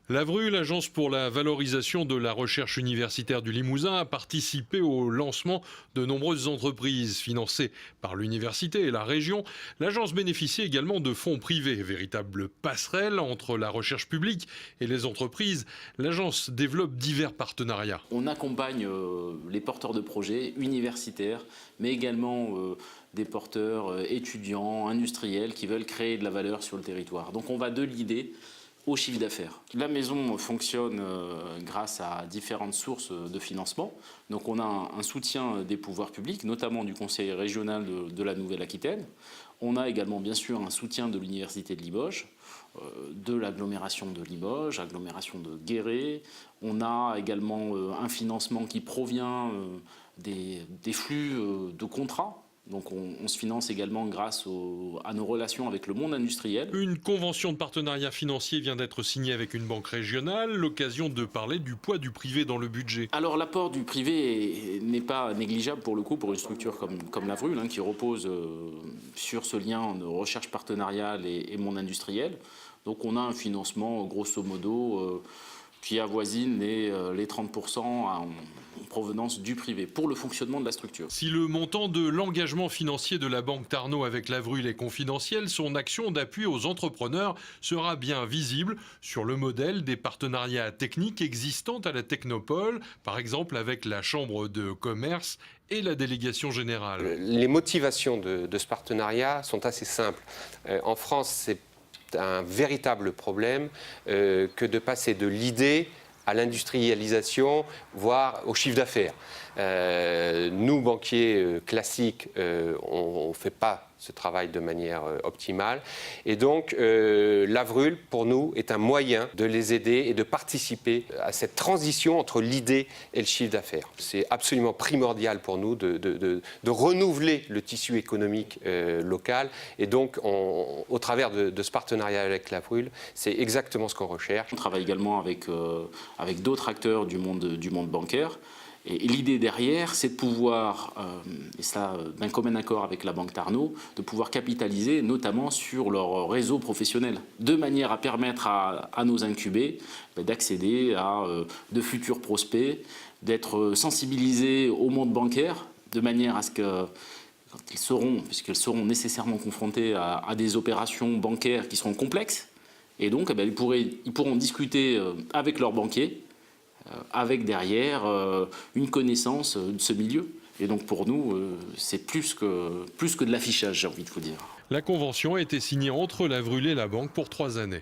L'AVRU, l'Agence pour la valorisation de la recherche universitaire du Limousin, a participé au lancement de nombreuses entreprises financées par l'université et la région. L'agence bénéficie également de fonds privés, véritable passerelle entre la recherche publique et les entreprises. L'agence développe divers partenariats. On accompagne les porteurs de projets universitaires, mais également des porteurs étudiants, industriels qui veulent créer de la valeur sur le territoire. Donc on va de l'idée au chiffre d'affaires. La maison fonctionne grâce à différentes sources de financement. Donc on a un soutien des pouvoirs publics, notamment du Conseil régional de la Nouvelle-Aquitaine. On a également bien sûr un soutien de l'Université de Limoges, de l'agglomération de Limoges, l'agglomération de Guéret. On a également un financement qui provient des flux de contrats. Donc on se finance également grâce à nos relations avec le monde industriel. Une convention de partenariat financier vient d'être signée avec une banque régionale, l'occasion de parler du poids du privé dans le budget. Alors l'apport du privé n'est pas négligeable pour le coup pour une structure comme l'AVRU, qui repose sur ce lien de recherche partenariale et monde industriel. Donc on a un financement grosso modo qui avoisine les 30% en provenance du privé pour le fonctionnement de la structure. Si le montant de l'engagement financier de la Banque Tarnot avec l'AVRU est confidentiel, son action d'appui aux entrepreneurs sera bien visible sur le modèle des partenariats techniques existants à la Technopole, par exemple avec la Chambre de commerce et la délégation générale. Les motivations de ce partenariat sont assez simples. En France, c'est un véritable problème que de passer de l'idée à l'industrialisation, voire au chiffre d'affaires. Nous, banquiers classiques, on ne fait pas ce travail de manière optimale. Et donc, l'AVRUL, pour nous, est un moyen de les aider et de participer à cette transition entre l'idée et le chiffre d'affaires. C'est absolument primordial pour nous de renouveler le tissu économique local. Et donc, au travers de ce partenariat avec l'AVRUL, c'est exactement ce qu'on recherche. On travaille également avec d'autres acteurs du monde bancaire. Et l'idée derrière, c'est de pouvoir, et ça d'un commun accord avec la Banque Tarnot, de pouvoir capitaliser notamment sur leur réseau professionnel, de manière à permettre à nos incubés d'accéder à de futurs prospects, d'être sensibilisés au monde bancaire, de manière à ce que, puisqu'ils seront nécessairement confrontés à des opérations bancaires qui seront complexes, et donc ils pourront discuter avec leurs banquiers, avec derrière une connaissance de ce milieu. Et donc pour nous, c'est plus que de l'affichage, j'ai envie de vous dire. La convention a été signée entre l'AVRUL et la banque pour 3 années.